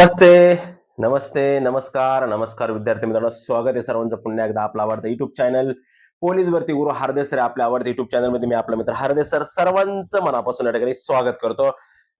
नमस्ते, नमस्ते, नमस्कार, नमस्कार विद्यार्थी मित्रांनो. स्वागत आहे सर्वांचं पुन्हा एकदा आपलं आवडतं युट्यूब चॅनल पोलीस भरती गुरु हरदेस सर आपल्या आवडतं युट्यूब चॅनल मध्ये मी आपला मित्र हरदेस सर सर्वांचं मनापासून या ठिकाणी स्वागत करतो.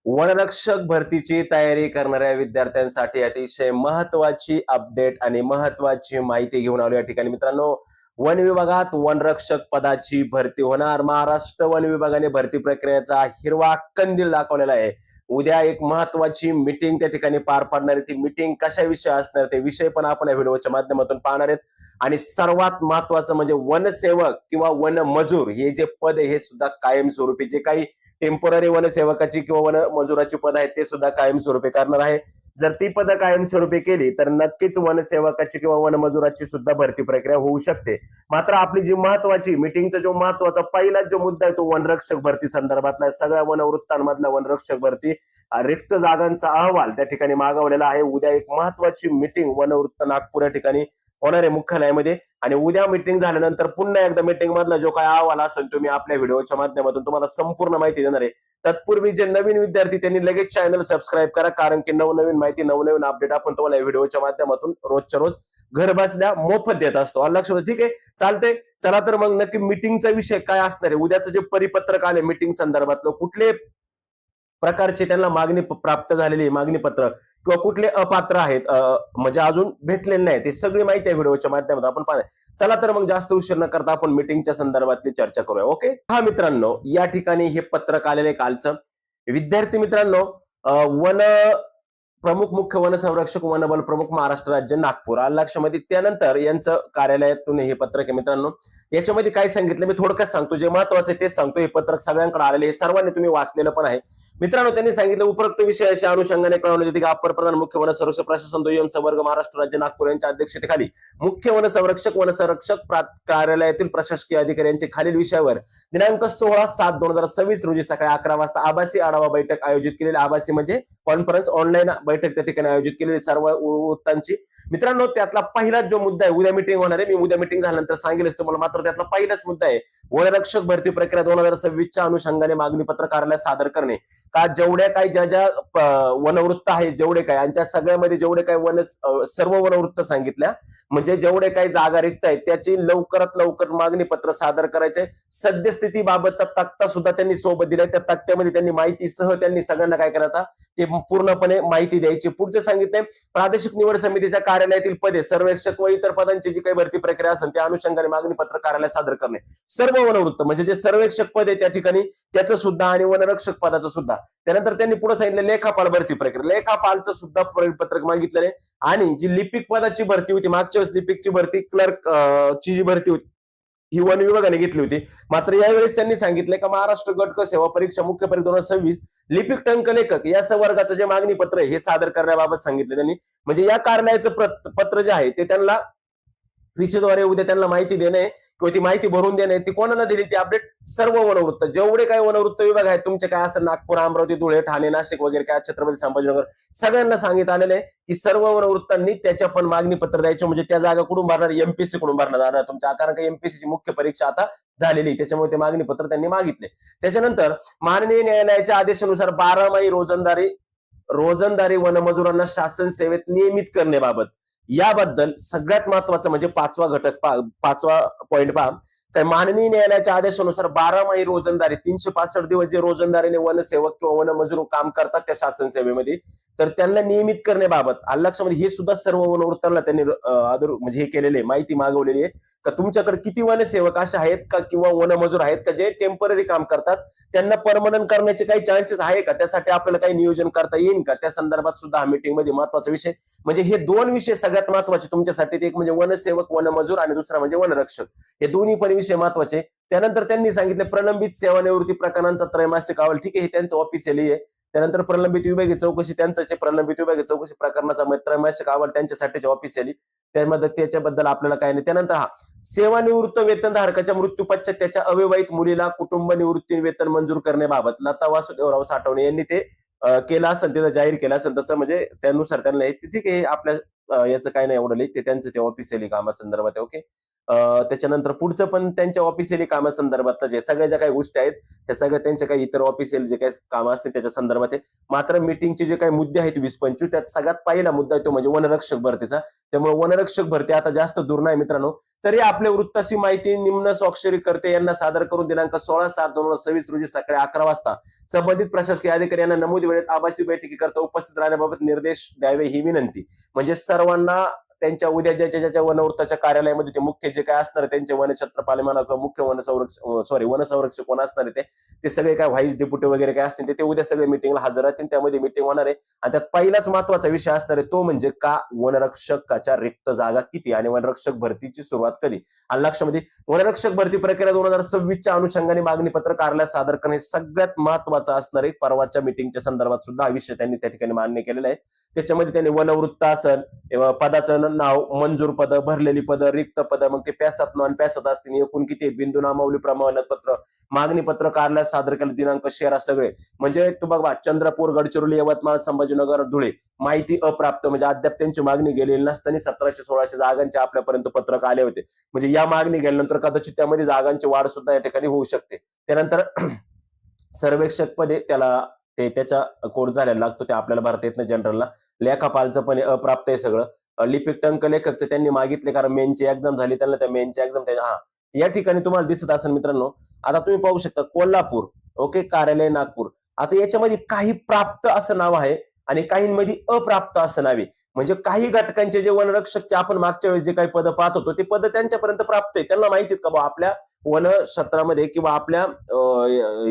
वनरक्षक भरतीची तयारी करणाऱ्या विद्यार्थ्यांसाठी अतिशय महत्वाची अपडेट आणि महत्वाची माहिती घेऊन आलो या ठिकाणी मित्रांनो. वन विभागात वनरक्षक पदाची भरती होणार. महाराष्ट्र वन विभागाने भरती प्रक्रियेचा हिरवा कंदील दाखवलेला आहे. उद्या एक महत्वाची मीटिंग त्या ठिकाणी पार पाडणार आहे. ती मीटिंग कशाविषयी असणार ते विषय पण आपण या व्हिडिओच्या माध्यमातून पाहणार आहेत. आणि सर्वात महत्वाचं म्हणजे वनसेवक किंवा वनमजूर हे जे पद आहे हे सुद्धा कायमस्वरूपी, जे काही टेम्पोररी वनसेवकाची किंवा वनमजुराची पद आहेत ते सुद्धा कायमस्वरूपी करणार आहे. जर ती पदं कायमस्वरूपी केली तर नक्कीच वनसेवकाची किंवा वनमजुराची सुद्धा भरती प्रक्रिया होऊ शकते. मात्र आपली जी महत्वाची मीटिंगचा जो महत्वाचा पहिलाच जो मुद्दा आहे तो वनरक्षक भरती संदर्भातला सगळ्या वनवृत्तांमधला वनरक्षक भरती रिक्त जागांचा अहवाल त्या ठिकाणी मागवलेला आहे. उद्या एक महत्वाची मीटिंग वनवृत्त नागपूर या ठिकाणी होणार आहे मुख्यालयामध्ये. आणि उद्या मीटिंग झाल्यानंतर पुन्हा एकदा मीटिंग मधला जो काय अहवाल असेल तो मी आपल्या व्हिडिओच्या माध्यमातून तुम्हाला संपूर्ण माहिती देणार आहे. तत्पूर्वी जे नवीन विद्यार्थी त्यांनी लगेच चॅनल सबस्क्राईब करा, कारण की नवनवीन माहिती नवनवीन अपडेट आपण तुम्हाला व्हिडिओच्या माध्यमातून रोजच्या रोज घर बसल्या मोफत देत असतो. लक्षात ठीक आहे, चालतंय. चला तर मग नक्की मीटिंगचा विषय काय असणार आहे. उद्याचं जे परिपत्रक आले मीटिंग संदर्भातलं, कुठले प्रकारचे त्यांना मागणी प्राप्त झालेली मागणी पत्र किंवा कुठले अपात्र आहेत म्हणजे अजून भेटलेले नाही, ते सगळी माहिती आहे व्हिडिओच्या माध्यमातून आपण पाहणार. चला तर मग जास्त उशीर न करता आपण मीटिंगच्या संदर्भातली चर्चा करूया. ओके, हा मित्रांनो या ठिकाणी हे पत्रक आलेले कालचं. विद्यार्थी मित्रांनो, वन प्रमुख मुख्य वन संरक्षक वनबल प्रमुख महाराष्ट्र राज्य नागपूर आलं लक्षामध्ये. त्यानंतर यांचं कार्यालयातून हे पत्रक आहे मित्रांनो. याच्यामध्ये काय सांगितलं मी थोडक्यात सांगतो, जे महत्वाचं आहे तेच सांगतो. हे पत्रक सगळ्यांकडे आलेले, हे सर्वांनी तुम्ही वाचलेलं पण आहे मित्रांनो. त्यांनी सांगितलं उपरोक्त विषयाच्या अनुषंगाने कळवण्यात येते की अपर प्रधान मुख्य वन संरक्षक प्रशासन दुय्यम संवर्ग महाराष्ट्र राज्य नागपूर यांच्या अध्यक्षतेखाली मुख्य वन संरक्षक कार्यालयातील प्रशासकीय अधिकारी यांचे खालील विषयावर दिनांक 16/7/2026 रोजी सकाळी 11 वाजता आभासी आढावा बैठक आयोजित केलेली. आभासी म्हणजे कॉन्फरन्स, ऑनलाईन बैठक त्या ठिकाणी आयोजित केलेली सर्व वृत्तांची. मित्रांनो त्यातला पहिलाच जो मुद्दा आहे, उद्या मिटिंग होणार आहे, मी उद्या मिटिंग झाल्यानंतर सांगेलच तुम्हाला, मात्र त्यातला पहिलाच मुद्दा आहे वनरक्षक भरती प्रक्रिया 2026च्या अनुषंगाने मागणी पत्र कार्यालयात सादर करणे. का जेवढ्या काही ज्या वनवृत्त आहेत जेवढे काय, आणि त्या सगळ्यामध्ये जेवढे काही सर्व वनवृत्त सांगितल्या म्हणजे जेवढे काही जागा रिक्त आहेत त्याची लवकरात लवकर मागणी पत्र सादर करायचे. सद्यस्थितीबाबतचा तक्ता सुद्धा त्यांनी सोबत दिलाय. त्या तक्त्यामध्ये त्यांनी माहितीसह त्यांनी सगळ्यांना काय करायचं ते पूर्णपणे माहिती द्यायची. पुढचे सांगितले प्रादेशिक निवड समितीच्या कार्यालयातील पदे सर्वेक्षक व इतर पदांची जी काही भरती प्रक्रिया असेल त्या अनुषंगाने मागणी पत्र कार्यालयात सादर करणे. सर्व वनवृत्त म्हणजे जे सर्वेक्षक पद आहे त्या ठिकाणी त्याचं सुद्धा आणि वनरक्षक पदाचं सुद्धा. त्यानंतर त्यांनी पुढे सांगितलं लेखापाल भरती प्रक्रिया, लेखापालचं सुद्धा परिपत्रक मागितलेलं आहे. आणि जी लिपिक पदाची भरती होती मागच्या वेळेस लिपिकची भरती, क्लर्क ची जी भरती होती ही वन विभागाने घेतली होती. मात्र यावेळेस त्यांनी सांगितलंय का महाराष्ट्र गट क सेवा परीक्षा मुख्य परीक्षा 2026 लिपिक टंक लेखक या संवर्गाचं जे मागणी पत्र आहे हे सादर करण्याबाबत सांगितलं त्यांनी. म्हणजे या कार्यालयाचं पत्र जे आहे ते त्यांना व्हीसीद्वारे उद्या त्यांना माहिती देणे किंवा ती माहिती भरून देणे. ती कोणाला दिली ती अपडेट सर्व वनवृत्त जेवढे काही वनवृत्त विभाग आहेत तुमचे काय असतात नागपूर, अमरावती, धुळे, ठाणे, नाशिक वगैरे काय छत्रपती संभाजीनगर सगळ्यांना सांगितलं आलेलं आहे की सर्व वनवृत्तांनी त्याच्या पण मागणी पत्र द्यायचे. म्हणजे त्या जागा कुठून भरणार, एमपीसी कडून भरणार जाणार तुमच्या, कारण का एमपीसीची मुख्य परीक्षा आता झालेली त्याच्यामुळे ते मागणी पत्र त्यांनी मागितले. त्याच्यानंतर माननीय न्यायालयाच्या आदेशानुसार 12 रोजंदारी वनमजुरांना शासन सेवेत नियमित करण्याबाबत याबद्दल सगळ्यात महत्वाचं म्हणजे पाचवा पॉइंट पहा. तर माननीय न्यायालयाच्या आदेशानुसार 12 रोजंदारी 365 दिवस जे रोजंदारीने वनसेवक किंवा वनमजूर काम करतात त्या शासन सेवेमध्ये तर त्यांना नियमित करण्याबाबत लक्षामध्ये हे सुद्धा सर्व वनवृत्तांना त्यांनी म्हणजे हे केलेले माहिती मागवलेली आहे का तुमच्याकडे किती वनसेवक असे आहेत का किंवा वनमजूर आहेत का जे टेम्पररी काम करतात, त्यांना परमनंट करण्याचे काही चान्सेस आहे का, त्यासाठी आपल्याला काही नियोजन करता येईल का, त्या संदर्भात सुद्धा हा मीटिंग मध्ये महत्वाचा विषय. म्हणजे हे दोन विषय सगळ्यात महत्वाचे तुमच्यासाठी, एक म्हणजे वनसेवक वनमजूर आणि दुसरा म्हणजे वनरक्षक, हे दोन्ही पण विषय महत्वाचे. त्यानंतर त्यांनी सांगितले प्रलंबित सेवानिवृत्ती प्रकरणांचा त्रैमासिक अहवाल, ठीक आहे हे त्यांचं ऑफिशियली आहे. त्यानंतर प्रलंबित विभागीय चौकशी त्यांचं प्रलंबित विभागीय चौकशी प्रकरणाचा त्रैमासिक अहवाल त्यांच्यासाठी ऑफिशियली त्यामध्ये त्याच्याबद्दल आपल्याला काय नाही. त्यानंतर हा सेवानिवृत्त वेतनधारकाच्या मृत्यू पश्चात त्याच्या अविवाहित मुलीला कुटुंब निवृत्ती वेतन मंजूर करण्याबाबत लता वासुदेवराव साठवणे यांनी ते केलं असेल, तिथं जाहीर केलं असेल तसं म्हणजे त्यानुसार त्यांना ठीक आहे आपल्या याचं काय नाही एवढं ते त्यांचं ते ऑफिशियली कामासंदर्भात. ओके, त्याच्यानंतर पुढचं पण त्यांच्या ऑफिशियली कामासंदर्भातच आहे. सगळ्या ज्या काही गोष्टी आहेत त्या सगळ्या त्यांच्या काही इतर ऑफिशियल जे काही कामं असतील त्याच्या संदर्भात आहे. मात्र मीटिंगचे जे काही मुद्दे आहेत 20-25 त्यात सगळ्यात पहिला मुद्दा आहे तो म्हणजे वनरक्षक भरतीचा. त्यामुळे वनरक्षक भरती आता जास्त दूर नाही मित्रांनो. तरी आपल्या वृत्ताची माहिती निम्न स्वाक्षरीकर्ते यांना सादर करून दिनांक 16/7/2026 रोजी सकाळी 11 वाजता संबंधित प्रशासकीय अधिकारी यांना नमूद वेळेत आभासी बैठकीकरता उपस्थित राहण्याबाबत निर्देश द्यावे ही विनंती. म्हणजे सर्वांना त्यांच्या उद्या ज्याच्या वनवृत्ताच्या कार्यालयामध्ये ते मुख्य जे काय असणार त्यांचे वनक्षेत्रपाल म्हणा किंवा मुख्य वनसंरक्षक कोण असणार ते सगळे काय व्हाईस डेप्युटी वगैरे काय असतील ते उद्या सगळे मिटिंगला हजर राहतील. त्यामध्ये मिटिंग होणार आहे आणि त्यात पहिलाच महत्वाचा विषय असणार आहे तो म्हणजे का वनरक्षकाच्या रिक्त जागा किती आणि वनरक्षक भरतीची सुरुवात कधी. आणि लक्षामध्ये वनरक्षक भरती प्रक्रिया 2026च्या अनुषंगाने मागणी पत्र कार्यालयात सादर करणे सगळ्यात महत्वाचं असणार आहे. परवाच्या मिटिंगच्या संदर्भात सुद्धा हा विषय त्यांनी त्या ठिकाणी मान्य केलेला आहे. त्याच्यामध्ये त्यांनी वनवृत्त असन पदाचं नाव, मंजूर पद, भरलेली पद, रिक्त पद, मग ते पॅसात नॉन पॅसात असतील, एकूण किती बिंदू नामावली प्रमाणपत्र, मागणी पत्र कार्यालयात सादर केलं दिनांक शेरा सगळे. म्हणजे तू बघा चंद्रपूर, गडचिरोली, यवतमाळ, संभाजीनगर, धुळे माहिती अप्राप्त म्हणजे अद्याप त्यांची मागणी गेलेली नसताना 1700-1600 जागांचे आपल्यापर्यंत पत्रक आले होते. म्हणजे या मागणी गेल्यानंतर कदाचित त्यामध्ये जागांची वाढ सुद्धा या ठिकाणी होऊ शकते. त्यानंतर सर्वेक्षक पदे त्याच्या कोड झालेला लागतो ते आपल्याला भरता येत नाही जनरलला. लेखापालचं पण अप्राप्त आहे सगळं. लिपिक टंक लेखकचे त्यांनी मागितले कारण मेनची एक्झाम झाली त्यांना त्या मेनची एक्झाम या ठिकाणी तुम्हाला दिसत असेल मित्रांनो. आता तुम्ही पाहू शकता कोल्हापूर ओके कार्यालय नागपूर. आता याच्यामध्ये काही प्राप्त असं नाव आहे आणि काहींमध्ये अप्राप्त असं नाव आहे. म्हणजे काही घटकांचे जे वनरक्षकचे आपण मागच्या वेळेस जे काही पद पाहत होतो ते पद त्यांच्यापर्यंत प्राप्त आहे. त्यांना माहितीत का बा आपल्या वन क्षेत्रामध्ये किंवा आपल्या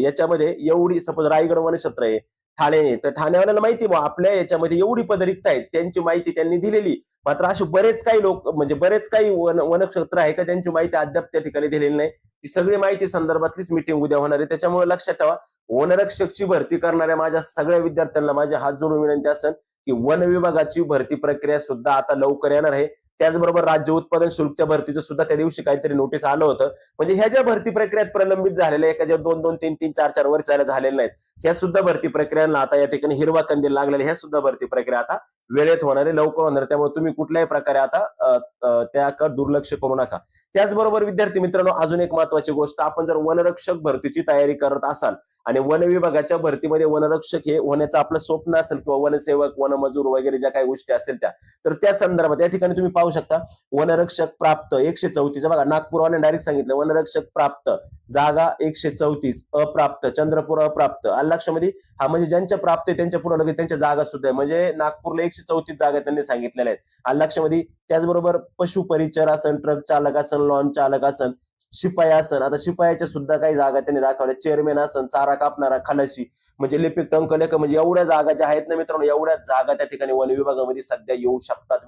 याच्यामध्ये एवढी सपोज रायगड वनक्षेत्र आहे, ठाणे तर ठाण्यावाल्याला माहिती बा आपल्या याच्यामध्ये एवढी पद रिक्त आहेत त्यांची माहिती त्यांनी दिलेली. मात्र असे बरेच काही लोक म्हणजे बरेच काही वनक्षेत्र आहे का ज्यांची माहिती अद्याप त्या ठिकाणी दिलेली नाही. ती सगळी माहिती संदर्भातलीच मिटिंग उद्या होणार आहे. त्याच्यामुळे लक्षात ठेवा वनरक्षकची भरती करणाऱ्या माझ्या सगळ्या विद्यार्थ्यांना माझे हात जोडून विनंती असेल की वन विभागाची भरती प्रक्रिया सुद्धा आता लवकर येणार आहे. त्याचबरोबर राज्य उत्पादन शुल्कच्या भरतीचं सुद्धा त्या दिवशी काहीतरी नोटीस आलं होतं. म्हणजे ह्या ज्या भरती प्रक्रियात प्रलंबित झालेल्या एका 2-2, 3-3, 4-4 वर्ष झालेल्या नाहीत ह्या सुद्धा भरती प्रक्रियांना आता या ठिकाणी हिरवा कंदील लागलेल्या ह्या सुद्धा भरती प्रक्रिया आता वेळेत होणार आहे, लवकर होणार. त्यामुळे तुम्ही कुठल्याही प्रकारे आता त्याकडे दुर्लक्ष करू नका. त्याचबरोबर विद्यार्थी मित्रांनो अजून एक महत्वाची गोष्ट, आपण जर वनरक्षक भरतीची तयारी करत असाल आणि वन विभागाच्या भरतीमध्ये वनरक्षक हे होण्याचं आपलं स्वप्न असेल किंवा वनसेवक, वनमजूर वगैरे ज्या काही गोष्टी असतील तर त्या संदर्भात या ठिकाणी तुम्ही पाहू शकता वनरक्षक प्राप्त 134 बघा नागपूरवाले डायरेक्ट सांगितलं वनरक्षक प्राप्त जागा 134 अप्राप्त, चंद्रपूर अप्राप्त. लक्षामध्ये हा म्हणजे ज्यांच्या प्राप्त आहे त्यांच्या पुढे लगेच त्यांच्या जागा सुद्धा आहे. म्हणजे नागपूरला 134 जागा त्यांनी सांगितलेल्या आहेत लक्षामध्ये. त्याचबरोबर पशु परिचर असन, ट्रक चालक असन, लॉन चालक असन, शिपाई असन. आता शिपायाच्या सुद्धा काही जागा त्यांनी दाखवल्या. चेअरमॅन असन, चारा कापणारा, खलाशी म्हणजे लिपिक टंक लेखक म्हणजे एवढ्या जागा ज्या आहेत ना मित्रांनो एवढ्या जागा त्या ठिकाणी वन विभागामध्ये सध्या येऊ शकतात.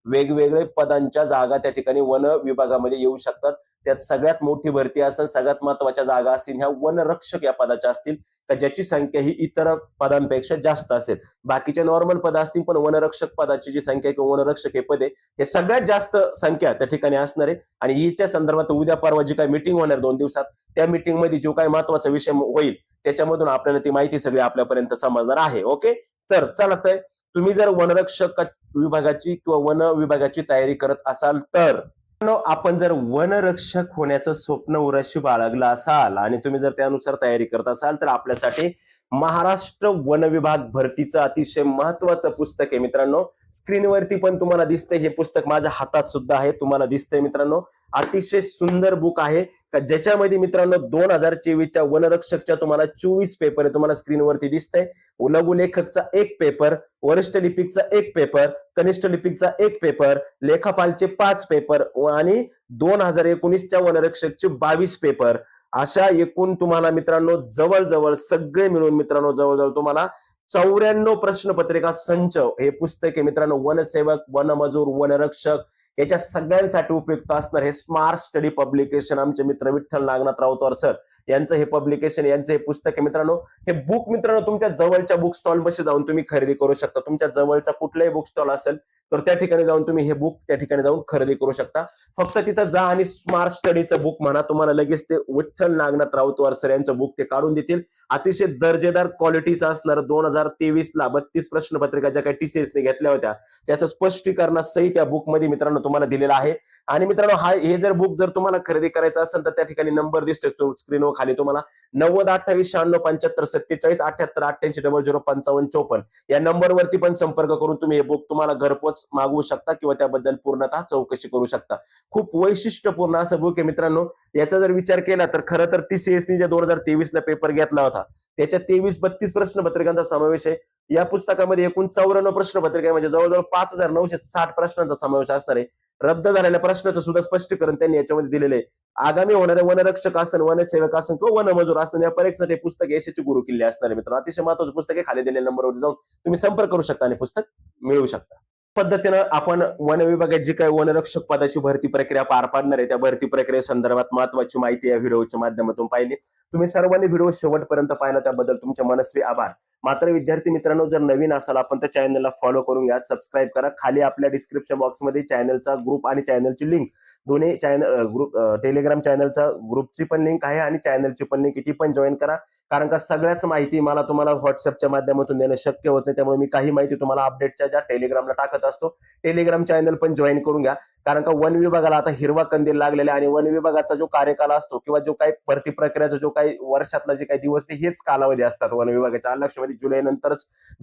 वेगवेगळे पदांच्या जागा त्या ठिकाणी वन विभागामध्ये येऊ शकतात. त्यात सगळ्यात मोठी भरती असेल, सगळ्यात महत्वाच्या जागा असतील ह्या वनरक्षक या पदाच्या असतील का ज्याची संख्या ही इतर पदांपेक्षा जास्त असेल. बाकीच्या नॉर्मल पद असतील पण वनरक्षक पदाची जी संख्या किंवा वनरक्षक हे पदे हे सगळ्यात जास्त संख्या त्या ठिकाणी असणार आहे. आणि हिच्या संदर्भात उद्या परवा जी काही मिटिंग होणार 2 दिवसात त्या मिटिंग मध्ये जो काही महत्वाचा विषय होईल त्याच्यामधून आपल्याला ती माहिती सगळी आपल्यापर्यंत समजणार आहे. ओके तर चला तर तुम्ही जर वनरक्षक विभागाची किंवा वन विभागाची तयारी करत असाल तर आपण जर वनरक्षक होण्याचं स्वप्न उराशी बाळगलं असाल आणि तुम्ही जर त्यानुसार तयारी करत असाल तर आपल्यासाठी महाराष्ट्र वन विभाग भरतीचं अतिशय महत्वाचं पुस्तक आहे मित्रांनो. स्क्रीनवरती पण तुम्हाला दिसतंय हे पुस्तक, माझ्या हातात सुद्धा आहे तुम्हाला दिसतंय मित्रांनो. अतिशय सुंदर बुक आहे का ज्याच्यामध्ये मित्रांनो 2024च्या वनरक्षकच्या तुम्हाला 24 पेपर आहे तुम्हाला स्क्रीनवरती दिसतंय. लघु लेखकचा 1 पेपर, वरिष्ठ लिपिकचा 1 पेपर, कनिष्ठ लिपिकचा 1 पेपर, लेखापालचे 5 पेपर आणि 2019च्या वनरक्षकचे 22 पेपर. अशा एकूण तुम्हाला मित्रांनो जवळजवळ सगळे मिळून मित्रांनो जवळजवळ तुम्हाला 94 प्रश्नपत्रिका संच हे पुस्तक आहे मित्रांनो. वनसेवक, वनमजूर, वनरक्षक याच्या सगळ्यांसाठी उपयुक्त असणार हे स्मार्ट स्टडी पब्लिकेशन आमचे मित्र विठ्ठल नागनाथ राऊतवार सर यांचं हे पब्लिकेशन यांचं हे पुस्तक आहे मित्रांनो. हे बुक मित्रांनो तुमच्या जवळच्या बुक स्टॉल मध्ये जाऊन तुम्ही खरेदी करू शकता. तुमच्या जवळचा कुठलाही बुक स्टॉल असेल तर त्या ठिकाणी जाऊन तुम्ही हे बुक त्या ठिकाणी जाऊन खरेदी करू शकता. फक्त तिथं जा आणि स्मार्ट स्टडीचं बुक म्हणा, तुम्हाला लगेच ते विठ्ठल नागनाथ राऊतवार सर यांचं बुक ते काढून देतील. अतिशय दर्जेदार क्वालिटीचं असणार. 2023ला 32 प्रश्नपत्रिका ज्या काही TCS ने घेतल्या होत्या त्याचं स्पष्टीकरणासहित त्या बुक मध्ये मित्रांनो तुम्हाला दिलेलं आहे. आणि मित्रांनो हे जर बुक जर तुम्हाला खरेदी करायचं असेल तर त्या ठिकाणी नंबर दिसतोय स्क्रीनवर खाली तुम्हाला 902896577888880055 या नंबरवरती पण संपर्क करून तुम्ही हे बुक तुम्हाला घरपोच मागवू शकता किंवा त्याबद्दल पूर्णतः चौकशी करू शकता. खूप वैशिष्ट्यपूर्ण असं बुक आहे मित्रांनो. याचा जर विचार केला तर खरं तर TCSने जे 2023 ला पेपर घेतला होता त्याच्या 23-32 प्रश्नपत्रिकांचा समावेश आहे. या पुस्तकामध्ये एकूण 94 प्रश्नपत्रिका आहे, म्हणजे जवळजवळ 5960 प्रश्नांचा समावेश असणार आहे. रद्द झालेल्या प्रश्नाचं सुद्धा स्पष्टीकरण त्यांनी याच्यामध्ये दिलेलं आहे. आगामी होणारे वनरक्षक असन, वनसेवक असन किंवा वनमजूर असन या परीक्षेसाठी हे पुस्तक यशाची गुरुकिल्ली असणार आहे मित्रांनो. अतिशय महत्वाचं पुस्तक आहे. खाली दिलेल्या नंबरवर जाऊन तुम्ही संपर्क करू शकता आणि पुस्तक मिळवू शकता. पद्धतीनं आपण वन विभागात जी काही वनरक्षक पदाची भरती प्रक्रिया पार पाडणार आहे त्या भरती प्रक्रियेसंदर्भात महत्वाची माहिती या व्हिडिओच्या माध्यमातून पाहिली. तुम्ही सर्वांनी व्हिडिओ शेवटपर्यंत पाहिला त्याबद्दल तुमचे मनस्वी आभार. मात्र विद्यार्थी मित्रांनो, जर नवीन असाल आपण त्या चॅनलला फॉलो करून घ्या, सबस्क्राईब करा. खाली आपल्या डिस्क्रिप्शन बॉक्समध्ये चॅनलचा ग्रुप आणि चॅनलची लिंक दोन्ही चॅनल ग्रुप टेलिग्राम चॅनलचा ग्रुपची पण लिंक आहे आणि चॅनलची पण लिंक ती पण जॉईन करा. कारण का सगळ्याच माहिती मला तुम्हाला व्हॉट्सअपच्या माध्यमातून देणं शक्य होत नाही, त्यामुळे मी काही माहिती तुम्हाला अपडेटच्या ज्या टेलिग्रामला टाकत असतो टेलिग्राम चॅनल पण जॉईन करून घ्या. कारण का वन विभागाला आता हिरवा कंदील लागलेला आहे आणि वन विभागाचा जो कार्यकाल असतो किंवा जो काही भरती प्रक्रियाचा जो काही वर्षातला जे काही दिवस हेच कालावधी असतात वन विभागाच्या. लक्षामध्ये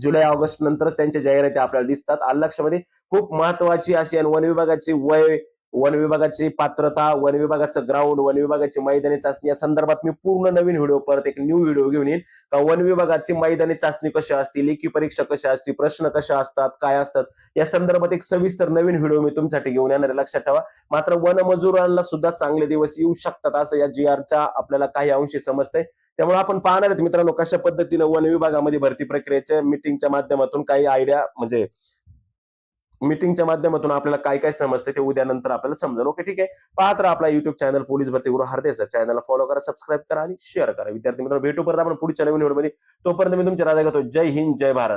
जुलै ऑगस्ट नंतरच त्यांच्या जाहिराती आपल्याला दिसतात. लक्षामध्ये खूप महत्वाची अशी आणि वन विभागाची वय, वन विभागाची पात्रता, वन विभागाचं ग्राउंड, वन विभागाची मैदानी चाचणी या संदर्भात मी पूर्ण नवीन व्हिडिओ परत एक न्यू व्हिडिओ घेऊन येईन. का वन विभागाची मैदानी चाचणी कशी असते, लेखी परीक्षा कशी असते, प्रश्न कशा असतात, काय असतात या संदर्भात एक सविस्तर नवीन व्हिडिओ मी तुमच्यासाठी घेऊन येणार आहे. लक्षात ठेवा. मात्र वनमजुरांना सुद्धा चांगले दिवस येऊ शकतात असं या GRच्या आपल्याला काही अंशी समजतंय. त्यामुळे आपण पाहणार आहेत मित्रांनो कशा पद्धतीनं वन विभागामध्ये भरती प्रक्रियेच्या मीटिंगच्या माध्यमातून काही आयडिया म्हणजे मीटिंगच्या माध्यमातून आपल्याला काय काय समजते ते उद्या नंतर आपल्याला समजेल. ओके, ठीक आहे. पाहत राहा आपला युट्यूब चॅनल पोलीस भरती गुरु हरदेसर. चॅनलला फॉलो करा, सबस्क्राईब करा आणि शेअर करा. विद्यार्थी मित्रांनो, भेटू परत आपण पुढच्या नवीन व्हिडिओमध्ये. तोपर्यंत मी तुमचे राजा घेतो. जय हिंद, जय भारत.